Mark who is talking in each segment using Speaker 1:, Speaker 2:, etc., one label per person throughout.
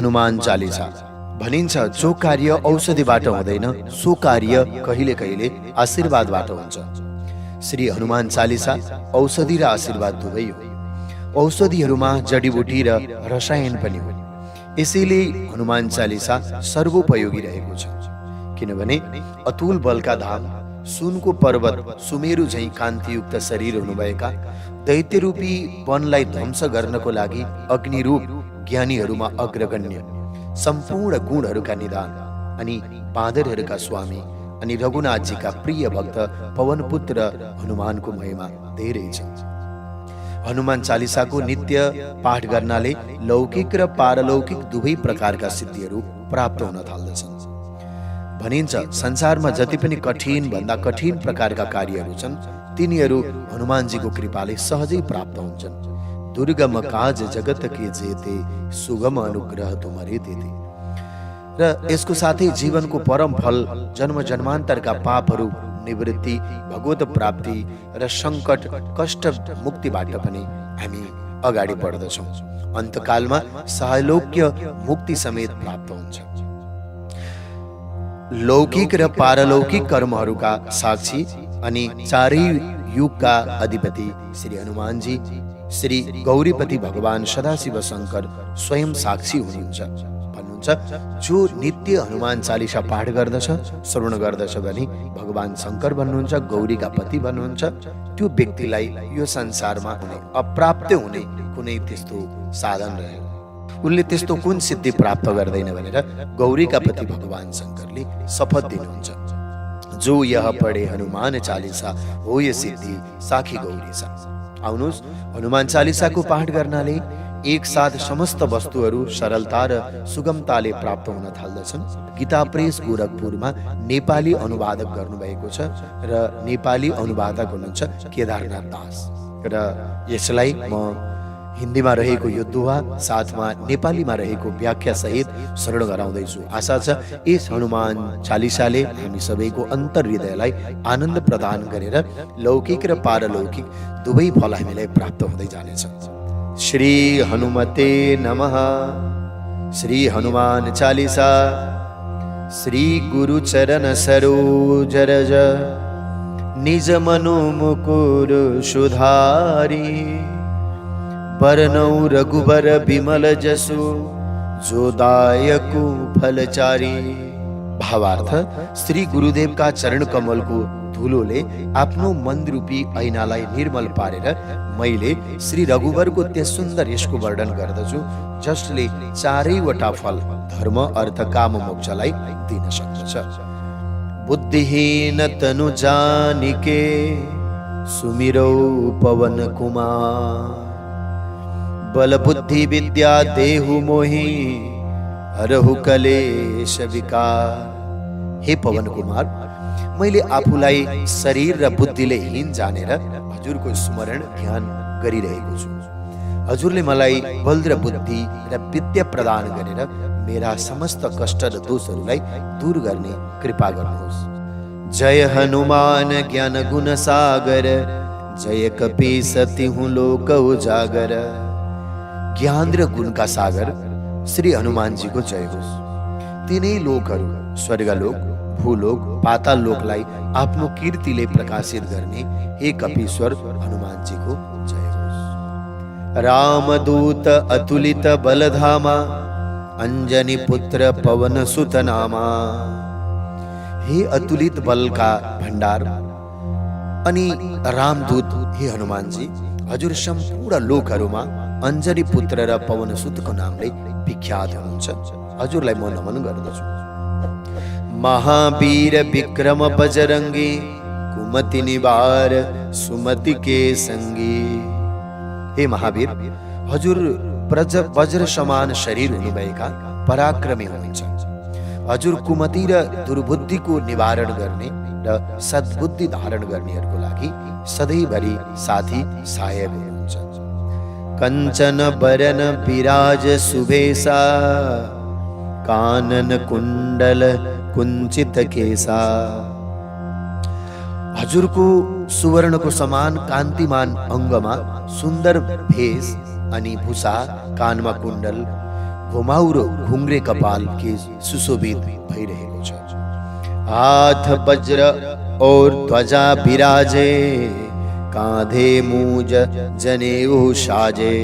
Speaker 1: हनुमान चालिसा। भनिन्छ जो कार्य औषधिबाट हुँदैन सो कार्य कहिले कहिले आशीर्वादबाट हुन्छ। श्री हनुमान चालिसा औषधि र आशीर्वाद दुवै हो। औषधिहरूमा जडीबुटी र रसायन पनि हो। यसैले हनुमान चालिसा सर्वोपयोगी रहेको छ। किनभने अतुल बलका धाम, सुनको पर्वत, सुमेरु झैं कान्तियुक्त शरीर हुनुभएका, दैत्यरूपी वनलाई ध्वंस गर्नको लागि अग्निरूप ज्ञानीहरूमा अग्रगण्य, सम्पूर्ण गुणहरूका निदान अनि बाँदरहरूका स्वामी अनि रघुनाथजीका प्रिय भक्त पवनपुत्र हनुमानको महिमा धेरै छ। हनुमान चालिसाको नित्य पाठ गर्नाले लौकिक र पारलौकिक दुवै प्रकारका सिद्धिहरू प्राप्त हुन थाल्दछन्। भनिन्छ संसारमा जति पनि कठिन भन्दा कठिन प्रकारका कार्यहरू छन् तिनीहरू हनुमानजीको कृपाले सहजै प्राप्त हुन्छन्। दुर्गम काज जगत के जेते, सुगम अनुग्रह तुम्हारे देते। र यसको साथै जीवनको परम फल जन्म जन्मान्तरका पापहरू निवृत्ति, भगवत प्राप्ति र संकट कष्ट मुक्तिबाट पनि हामी अगाडि बढ्दछौँ। अन्तकालमा सालोक्य मुक्ति समेत प्राप्त हुन्छ। लौकिक र पारलौकिक कर्महरूका साक्षी अनि चारै युगका अधिपति श्री हनुमानजी, श्री गौरीपति भगवान सदाशिव शंकर स्वयं साक्षी हुनुहुन्छ। भन्नुहुन्छ जो नित्य हनुमान चालिसा पाठ गर्दछ, श्रवण गर्दछ भने भगवान शंकर भन्नुहुन्छ, गौरीका पति भन्नुहुन्छ। त्यो व्यक्तिलाई यो संसारमा हुने अप्राप्त हुने कुनै त्यस्तो साधन रहेन। उनले त्यस्तो कुन सिद्धि प्राप्त गर्दैन भनेर गौरीका पति भगवान शंकरले शपथ दिनुहुन्छ। जो यह पढे हनुमान चालिसा हो ये सिद्धि साखी गौरी सा। आउनुहोस्, हनुमान चालिसाको पाठ गर्नाले एक साथ समस्त वस्तुहरू सरलता र सुगमताले प्राप्त हुन थाल्दछन्। गीता प्रेस गोरखपुरमा नेपाली अनुवादक गर्नुभएको छ र नेपाली अनुवादक हुनुहुन्छ केदारनाथ दास। र यसलाई म हिन्दीमा रहेको यो दोहा साथमा नेपालीमा रहेको व्याख्या सहित शरण गराउँदैछु। आशा छ यस हनुमान चालिसाले हामी सबैको अन्तर हृदयलाई आनन्द प्रदान गरेर लौकिक र पारलौकिक दुवै फल हामीलाई प्राप्त हुँदै जानेछ। श्री हनुमते नमः। श्री हनुमान चालिसा। श्री गुरु चरण सरोज रज, निज मनो मुकुर सुधारी। बरनौ रघुबर बिमल जसु, जो दायकु फलचारी। भावार्थ, श्री गुरुदेवका चरण कमलको धुलोले आफ्नो मन रूपी ऐनालाई निर्मल पारेर मैले श्री रघुवरको त्यस सुन्दर यशको वर्णन गर्दछु जसले चारैवटा फल धर्म, अर्थ, काम, मोक्षलाई दिन सक्दछ। बुद्धिहीन तनु जानिके, सुमिरौ पवन कुमार। बल बुद्धि विद्या देहु मोहि, हरहु कलेश विकार। हे पवन कुमार, मैले आफूलाई शरीर र बुद्धिले हीन जानेर हजुरको स्मरण ध्यान गरिरहेको छु। हजुरले मलाई बल र बुद्धि र विद्या प्रदान गरेर मेरा समस्त कष्ट र दोषहरूलाई दूर गर्ने कृपा गर्नुहोस्। जय हनुमान ज्ञान गुण सागर, जय कपीसति हूँ लोक उजागर। ज्ञान र गुणका सागर श्री हनुमानजीको जय होस्। तिनै लोकहरू स्वर्गलोक, भूलोक, पाताल लोकलाई आफ्नो कीर्तिले प्रकाशित गर्ने हे कपीश्वर हनुमानजीको जय होस्। रामदूत अतुलित बलधामा, अंजनी पुत्र पवन सुत नामा। हे अतुलित बलका भण्डार अनि रामदूत हे हनुमानजी, हजुर सम्पूर्ण लोकहरूमा अंजनी पुत्र र पवन सुतको नामले विख्यात हुनुहुन्छ। हजुरलाई म नमन गर्दछु। महावीर विक्रम बजरंगी, कुमति निवार सुमति के संगी। हे महावीर, हजुर वज्र समान शरीर हुनुभएका पराक्रमी हुनुहुन्छ। हजुर कुमति र दुर्बुद्धिको निवारण गर्ने र सद्बुद्धि धारण गर्नेहरूको लागि सधैँभरि साथी सहायक हुनुहुन्छ। कंचन बरन विराज सुबेसा, कानन कुंडल कुंचित केसा। हजुरको सुवर्णको समान कान्तिमान अंगमा सुन्दर भेष अनि भूषा, कानमा कुण्डल, घुमाउरो घुङ्रे कपाल के सुशोभित भइरहेको छ। हाथ वज्र और ध्वजा बिराजे, काँधे मुज जनेऊ साजे।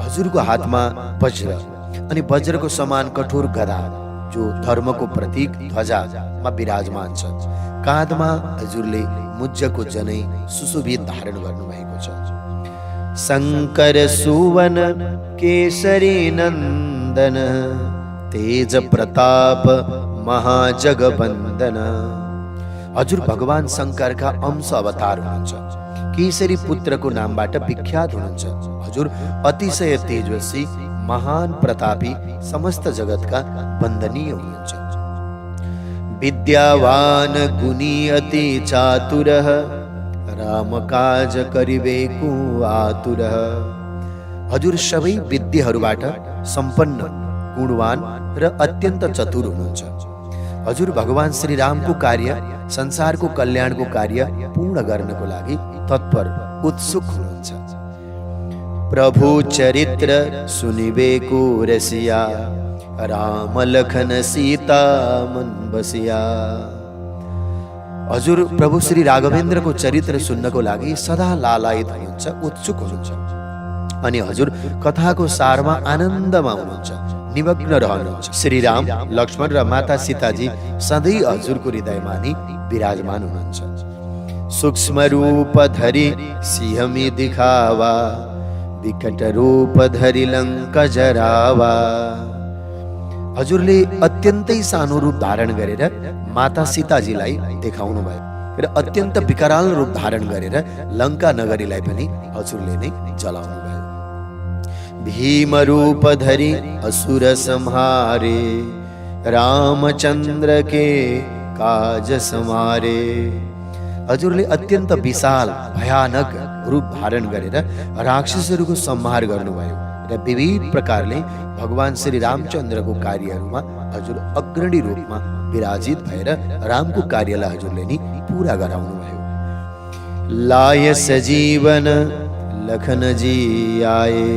Speaker 1: हजुरको हातमा वज्र अनि वज्रको समान कठोर गदा जो धर्मको प्रतीक ध्वजामा विराजमान छ। काँधमा हजुरले मुज्जको जनै सुशोभित धारण गर्नुभएको छ। शङ्कर सुवन केसरी नन्दन, तेज प्रताप महाजगवन्दन। हजुर भगवान शङ्करका अंश अवतार हुनुहुन्छ। केसरी पुत्रको नामबाट विख्यात हुनुहुन्छ। हजुर अतिशय तेजस्वी, महान प्रतापी, समस्त जगतका वन्दनीय हुनुहुन्छ। विद्यावान गुणी अति चातुरः, राम काज करिबेको आतुरः। हजुर सबै विद्याहरूबाट सम्पन्न, गुणवान र अत्यन्त चतुर हुनुहुन्छ। हजुर भगवान श्री रामको कार्य, संसारको कल्याणको कार्य पूर्ण गर्नको लागि तत्पर, उत्सुक हुनुहुन्छ। प्रभु चरित्र सुनिबेको रसिया, राम लखन सीता मन बसिया। हजुर प्रभु श्री राघवेन्द्रको चरित्र सुन्नको लागि सदा लालायित हुनुहुन्छ, उत्सुक हुनुहुन्छ। अनि हजुर कथाको सारमा आनन्दमा हुनुहुन्छ, निमग्न रहनुहुन्छ। श्री राम, लक्ष्मण र माता सीताजी सधैँ हजुरको हृदयमा नै विराजमान हुनुहुन्छ। सूक्ष्म रूप धरि सिंहमी दिखावा, विकट रूप धरि लङ्का जरावा। हजुरले अत्यन्तै सानो रूप धारण गरेर माता सीताजीलाई देखाउनु भयो र अत्यन्त विकराल रूप धारण गरेर लङ्का नगरीलाई पनि हजुरले नै जलाउनु भयो। भीम रूप धरि असुर संहारे, रामचन्द्र के काज समारे। हजुरले अत्यन्त विशाल भयानक रूप धारण गरेर राक्षसहरूको संहार गर्नुभयो र विविध प्रकारले भगवान श्री रामचन्द्रको कार्यहरूमा हजुर अग्रणी रूपमा विराजित भएर रामको कार्यलाई हजुरले नि पूरा गराउनु भयो। लाय सजीवन लखन जी आए,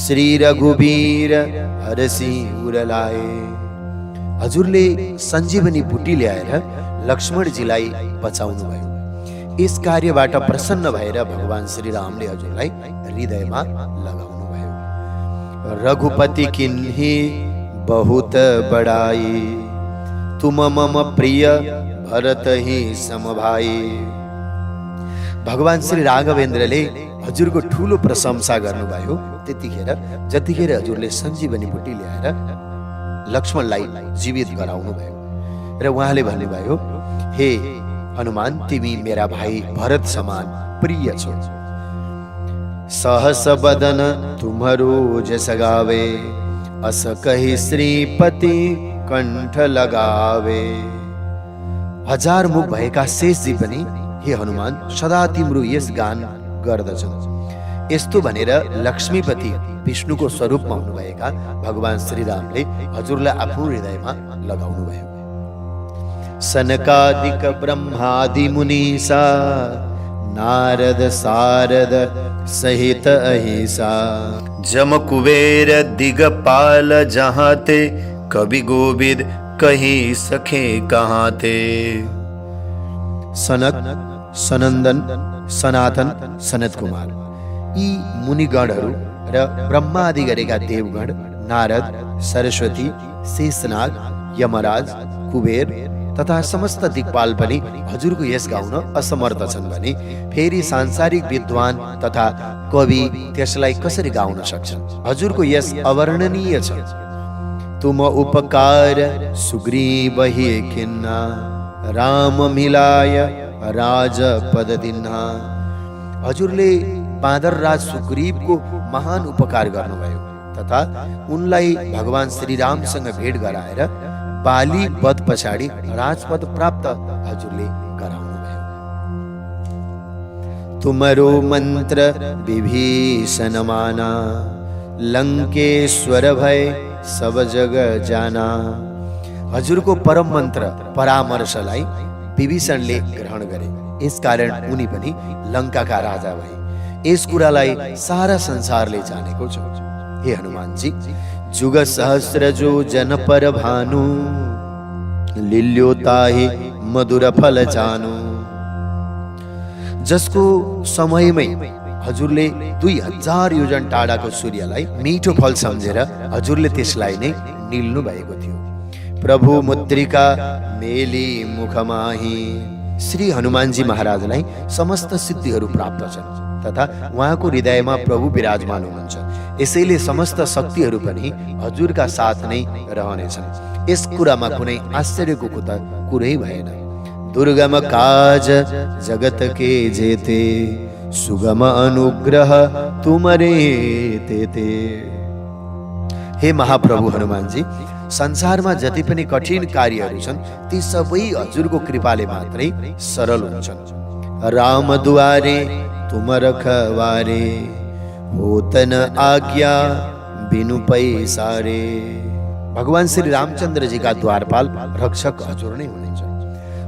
Speaker 1: श्री रघुवीर हरसी उरलाए। हजुरले सञ्जीवनी बुटी ल्याएर लक्ष्मणजीलाई बचाउनु भयो। यस कार्यबाट प्रसन्न भएर भगवान श्री रामले हजुरलाई हृदयमा लगाउनु भयो। रघुपति किन्ही बहुत बड़ाई, तुम मम प्रिय भरत ही समभाई। भगवान श्री राघवेन्द्रले हजुरको ठूलो प्रशंसा गर्नुभयो। जतिखेर हजुरले सञ्जीवनी बुटी ल्याएर लक्ष्मणलाई जीवित गराउनु भयो र उहाँले भन्नुभयो, हे हनुमान, तिमी मेरा भाइ भरत समान प्रिय छौ। सहस बदन तुम्हारो जस गावे, अस कहि श्रीपति कंठ लगावे। हजार मुख भएका शेषजी पनि हे हनुमान सदा तिम्रो यस गान गर्दछन्। यस्तो भनेर लक्ष्मीपति विष्णुको स्वरूपमा हुनुभएका भगवान श्री रामले हजुरलाई आफ्नो हृदयमा लगाउनु भयो। सनकादिक ब्रह्मादि मुनीसा, नारद सारद सहित अहिसा। जम कुबेर दिगपाल जहाँ ते, कवि गोविद कही सखे कहाँ ते। सनक, सनंदन, सनातन, सनत कुमार यी मुनिगणहरू र ब्रह्मा आदि गरेका देवगण, नारद, सरस्वती, शेषनाग, यमराज, कुबेर तथा समस्त दिक्पाल पनि हजुरको यस गाउन असमर्थ छन् भने फेरि सांसारिक विद्वान तथा कवि त्यसलाई कसरी गाउन सक्छन्? हजुरको यस अवर्णनीय छ। तुम उपकार सुग्रीव ही खिन्ना, राम मिलाय राजपद दिन्हा। हजुरले बाँदरराज सुग्रीवको महान उपकार गर्नुभयो तथा उनलाई भगवान श्री रामसँग भेट गराएर बाली वध पछाडि राजपद प्राप्त हजुरले गराउनु भयो। तुमरो मन्त्र विभीषण माना, लंकेश्वर भय सब जग जाना। हजुरको परम मन्त्र परामर्शलाई विभीषणले ग्रहण गरे, यसकारण उनी पनि लङ्काका राजा भए। यस कुरालाई सारा संसारले जानेको छ। हे हनुमानजी, जुग सहस्र जो जन पर भानु, लिल्यो ताहि मधुर फल जानु। जसको समयमै हजुरले 2000 योजन टाढाको सूर्यलाई मिठो फल सम्झेर हजुरले त्यसलाई नै निल्नु भएको थियो। प्रभु मुद्रिका मेली मुखमाही। श्री हनुमानजी महाराजलाई समस्त सिद्धिहरू प्राप्त छन् तथा उहाँको हृदयमा प्रभु विराजमान हुनुहुन्छ। यसैले समस्त शक्तिहरू पनि हजुरका साथ नै रहनेछन्। यस कुरामा कुनै आश्चर्यको कुरै भएन। दुर्गम काज जगत के जेते, सुगम अनुग्रह तुमरे तेते। हे महाप्रभु हनुमानजी, संसारमा जति पनि कठिन कार्यहरू छन् ती सबै हजुरको कृपाले मात्रै सरल हुन्छन्। राम दुआरे तुम रखवारे, होतन आज्ञा बिनु पैसारे। भगवान श्री रामचंद्र जी का द्वारपाल रक्षक हजुर नै हुनुहुन्छ।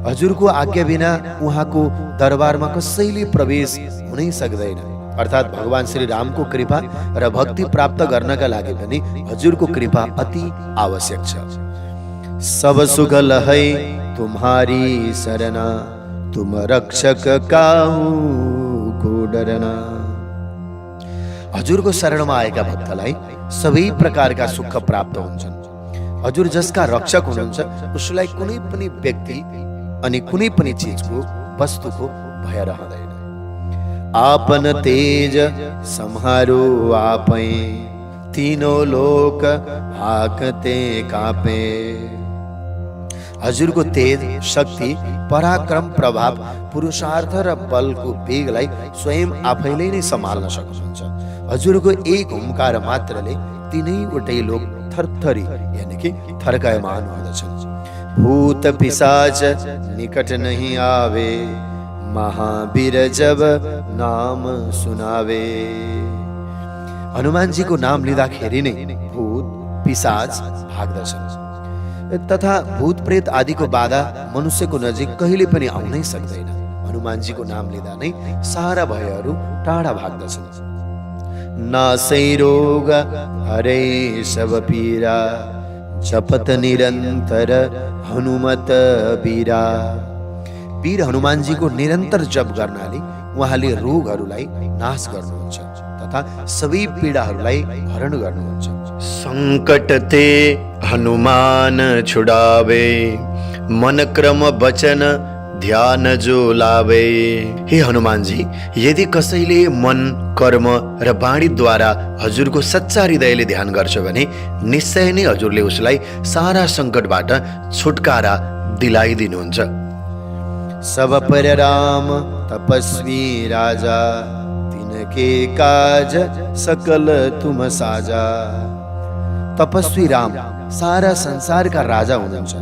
Speaker 1: हजुरको आज्ञा बिना उहाँको दरबारमा कसैले प्रवेश हुनै सक्दैन। अर्थात् भगवान श्री रामको कृपा र भक्ति प्राप्त गर्नका लागि पनि हजुरको कृपा अति आवश्यक छ। सब सुख लहै तुम्हारी शरणा, तुम रक्षक काहू को डरना। हजुरको शरणमा आएका भक्तलाई सबै प्रकारका सुख प्राप्त हुन्छन्। हजुर जसका रक्षक हुनुहुन्छ उसलाई कुनै पनि व्यक्ति अनि कुनै पनि चीजको वस्तुको भय रहँदैन। आपन तेज सम्हारो आपै, तीनों लोक हाकते कापे। हजुरको तेज, शक्ति, पराक्रम, प्रभाव, पुरुषार्थ र बलको वेगलाई स्वयं आफैले नै सम्हाल्न सक्नुहुन्छ। हजुरको एक हुंकार मात्रले तीनैवटै लोक थरथरी यानी कि थरकायमान हुँदछन्। भूत पिशाच निकट नहीं आवे, महावीर जब नाम सुनावे। हनुमानजीको नाम लिँदाखेरि नै भूत पिशाच भाग्दछन् तथा भूत प्रेत आदिको बाधा मनुष्यको नजिक कहिले पनि आउनै सक्दैन। हनुमानजीको नाम लिँदा नै सारा भयहरू टाढा भाग्दछन्। नासै रोग हरे सब पीरा, जपत निरन्तर हनुमत बीरा। वीर हनुमानजीको निरन्तर जप गर्नाले उहाँले रोगहरूलाई नाश गर्नुहुन्छ तथा सबै पीडाहरूलाई हरण गर्नुहुन्छ। संकट ते हनुमान छुडावे, मन क्रम वचन ध्यान जो लावे। हे हनुमानजी, यदि कसैले मन, कर्म र वाणीद्वारा हजुरको सच्चा हृदयले ध्यान गर्छ भने निश्चय नै हजुरले उसलाई सारा संकटबाट छुटकारा दिलाइदिनुहुन्छ। सब पर राम तपस्वी राजा, तिनके काज सकल तुम साजा। तपस्वी राम सारा संसारका राजा हुनुहुन्छ।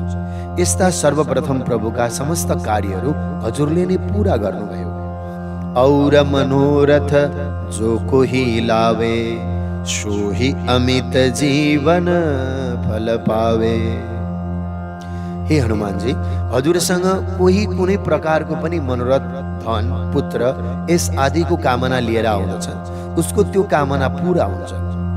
Speaker 1: यस्ता सर्वप्रथम प्रभुका समस्त कार्यहरू हजुरले नै पूरा गर्नुभयो। और मनोरथ जो कोही लावे, सोही अमित जीवन फल पावे। हे हनुमानजी, हजुरसँग कोही कुनै प्रकारको पनि मनोरथ, धन, पुत्र यस आदिको कामना लिएर आउँदछ, उसको त्यो कामना पूरा हुन्छ।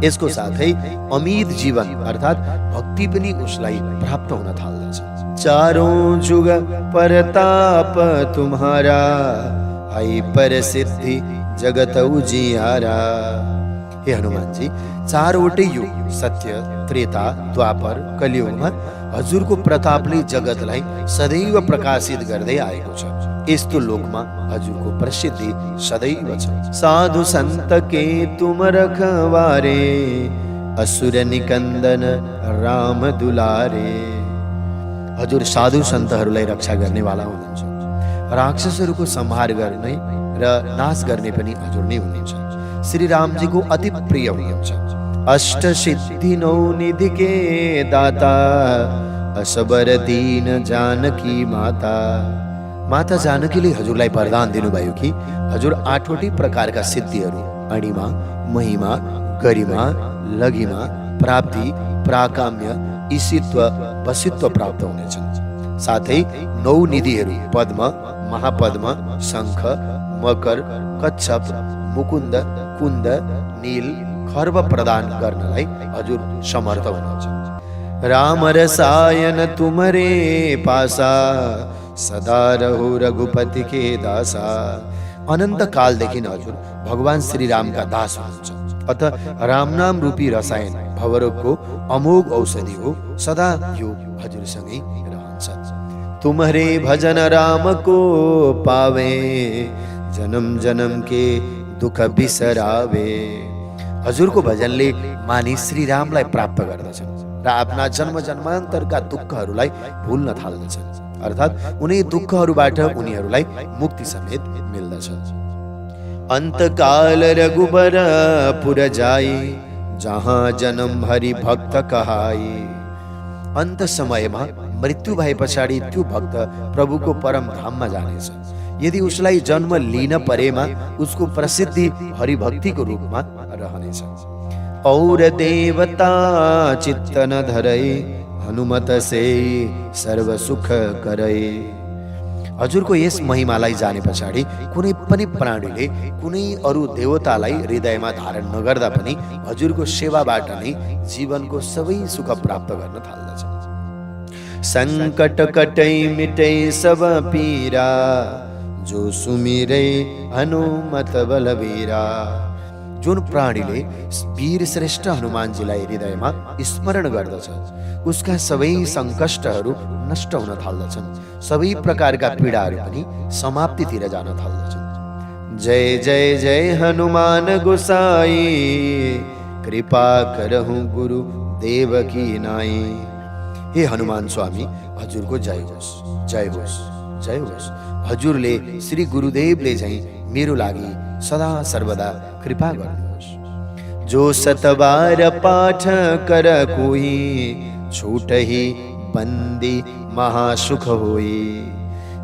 Speaker 1: यसको साथै अमित जीवन अर्थात् भक्ति पनि उसलाई प्राप्त हुन थाल्दछ। चारों जुग परताप तुम्हारा, आई पर सिद्धि जगत उजियारा। हे हनुमानजी, चारवटै युग सत्य, त्रेता, द्वापर, कलियुगमा हजुरको प्रतापले जगतलाई सदैव प्रकाशित गर्दै आएको छ। यस्तो लोकमा हजुरको प्रसिद्धि सदैव छ। साधु संत के तुम रखवारे, असुर निकन्दन राम दुलारे। हजुर साधु सन्तहरूलाई रक्षा गर्नेवाला हुनुहुन्छ। राक्षसहरूको संहार गर्ने र नाश गर्ने पनि हजुर नै हुनुहुन्छ। श्री रामजीको अति प्रिय हुनुहुन्छ। अष्ट सिद्धि नौ निधि के दाता, असबर दीन जानकी माता। माता जानकीले हजुरलाई वरदान दिनुभयो कि हजुर आठवटै प्रकारका सिद्धिहरू अणिमा, महिमा, गरिमा, लघिमा, प्राप्ति, प्राकाम्य, ईशित्व, वशित्व प्राप्त हुनेछन्। साथै नौ निधिहरू पद्म, महापद्म, शङ्ख, मकर, कच्छप, मुकुन्द, कुन्द, नील, खर्ब प्रदान गर्नलाई हजुर समर्थ हुनुहुन्छ। राम रसायन तुमरे पासा, सदा रहो रघुपति के दासा। अनन्त कालदेखि हजुर भगवान श्री रामका दास हुनुहुन्छ। अतः राम नाम रूपी रसायन भवरोगको अमोघ औषधि हो, सदा यो हजुरसँगै रहन्छ। तुम्हारे भजन राम को पावे, जन्म जन्म के दुख बिसरावे। हजुरको भजनले मानिस श्री रामलाई प्राप्त गर्दछन् र आफ्ना जन्म जन्मान्तरका दुःखहरूलाई भुल्न थाल्दछन्, अर्थात् उनी दुःखहरूबाट उनीहरूलाई मुक्ति समेत मिल्दछ। अन्तकाल रघुबर पुर जाई, जहाँ जन्म हरि भक्त कहाई। अन्त समयमा मृत्यु भए पछाडि त्यो भक्त प्रभुको परम धाममा जानेछ। यदि उसलाई जन्म लिन परेमा उसको प्रसिद्धि हरिभक्तिको रूपमा रहनेछ। और देवता चित्त न धरै, हनुमत से सर्व सुख करै। हजुरको यस महिमालाई जाने पछाडि कुनै पनि प्राणीले कुनै अरू देवतालाई हृदयमा धारण नगर्दा पनि हजुरको सेवाबाट नै जीवनको सबै सुख प्राप्त गर्न थाल्दछ। संकट कटै मिटै सब पीरा, जो सुमिरै हनुमत बलवीरा। जुन प्राणीले वीर श्रेष्ठ हनुमानजीलाई हृदयमा स्मरण गर्दछ उसका सबै सङ्कष्टहरू नष्ट हुन थाल्दछन्, सबै प्रकारका पीडाहरू पनि समाप्तितिर जान थाल्दछन्। जय जय जय हनुमान गोसाई, कृपा करहु गुरु देव की नाई। हे हनुमान स्वामी, हजुरको जय होस्, जय होस्, जय होस्। हजुरले श्री गुरुदेवले झैं मेरो लागि सदा सर्वदा कृपा गर्नुहोस्। जो सतबार पाठ कर कोई, छूटहि बन्दी महासुख होई।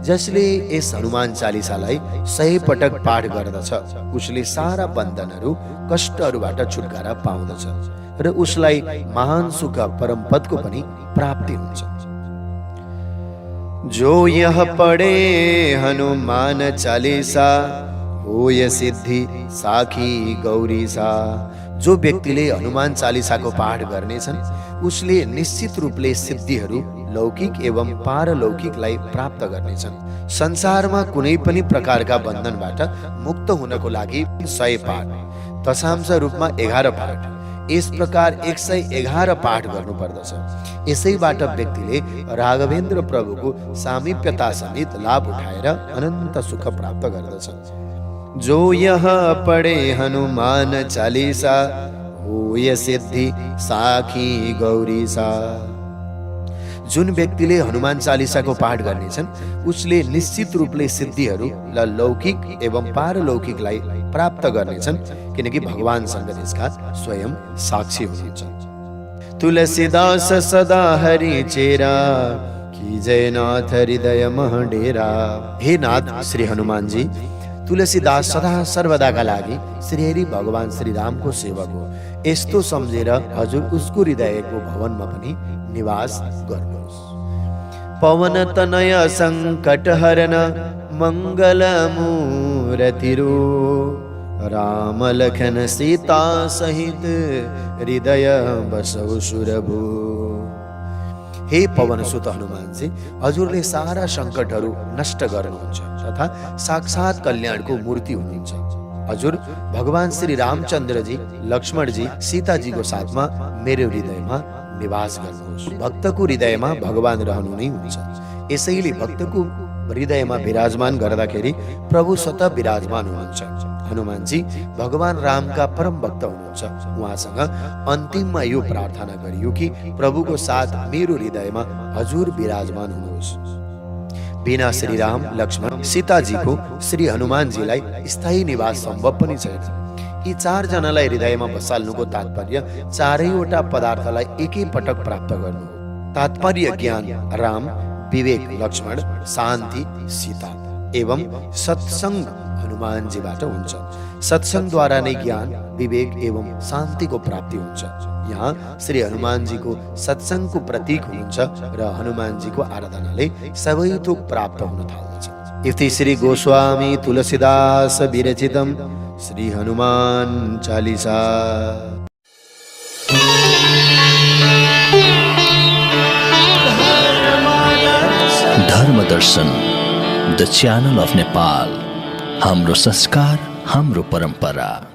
Speaker 1: जसले यस हनुमान चालिसालाई 100 पटक पाठ गर्दछ उसले सारा बन्धनहरू कष्टहरूबाट छुटकारा पाउँदछ र उसलाई महान सुख परम पदको पनि प्राप्ति हुन्छ। जो यह पढ़े हनुमान चालीसा, होय सिद्धि साखी गौरीसा। जो व्यक्तिले हनुमान चालिसाको पाठ गर्नेछन् उसले निश्चित रूपले सिद्धिहरू लौकिक एवं पारलौकिकलाई प्राप्त गर्नेछन्। संसारमा कुनै पनि प्रकारका बन्धनबाट मुक्त हुनको लागि 100 पाठ, दशांश रूपमा 11 पाठ, यस प्रकार 111 पाठ गर्नुपर्दछ। यसैबाट व्यक्तिले राघवेन्द्र प्रभुको सामिप्यता समेत लाभ उठाएर अनन्त सुख प्राप्त गर्दछ। जो यह पढ़े हनुमान चालीसा, होय सिद्धि साखी गौरीसा। जुन व्यक्तिले हनुमान चालिसाको पाठ गर्नेछन् उसले निश्चित रूपले सिद्धिहरू र लौकिक एवं पारलौकिकलाई प्राप्त गर्नेछन्, किनकि भगवानसँग यसका स्वयं साक्षी हुनुहुन्छ। तुलसीदास सदा हरि चेरा, की जय नाथ हृदय मह डेरा। हे नाथ श्री हनुमानजी, तुलसीदास सदा सर्वदाका लागि श्री हरि भगवान श्री रामको सेवक हो, यस्तो सम्झेर हजुर उसको हृदयको भवनमा पनि निवास गर्नुहोस्। पवन तनय संकट हरन, मंगल मूर्ति रो। राम लखन सीता सहित, हृदय बसौ सुरभु। हे पवन सुत हनुमानजी, हजुरले सारा संकटहरू नष्ट गर्नुहुन्छ तथा साक्षात कल्याणको मूर्ति हुनुहुन्छ। हजुर भगवान श्री रामचन्द्रजी, लक्ष्मणजी, सीताजीको साथमा मेरो हृदयमा निवास गर्नुहोस्। भक्तको हृदयमा भगवान रहनु नै हुन्छ, यसैले भक्तको हृदयमा विराजमान गर्दाखेरि प्रभु स्वतः विराजमान हुनुहुन्छ। हनुमानजी भगवान रामका परम भक्त हुनुहुन्छ। उहाँसँग अन्तिममा यो प्रार्थना गरियो कि प्रभुको साथ मेरो हृदयमा हजुर विराजमान हुनुहोस्। बिना श्री राम, लक्ष्मण, सीताजीको श्री हनुमानजीलाई स्थायी निवास सम्भव पनि छैन। यी 4 जनालाई हृदयमा बसाल्नुको तात्पर्य चारैवटा पदार्थलाई एकै पटक प्राप्त गर्नु हो। तात्पर्य ज्ञान राम, विवेक लक्ष्मण, शान्ति सीता एवं सत्संग हनुमानजीबाट हुन्छ। सत्संगद्वारा नै ज्ञान, विवेक एवं शान्तिको प्राप्ति हुन्छ। यहाँ श्री हनुमानजीको सत्संगको प्रतीक हुनुहुन्छ र हनुमानजीको आराधनाले सबै थोक प्राप्त हुन थाल्दछ। इति श्री गोस्वामी तुलसीदास विरचितम श्री हनुमान चालीसा।
Speaker 2: धर्म दर्शन, द च्यानल अफ नेपाल। हाम्रो संस्कार, हाम्रो परम्परा।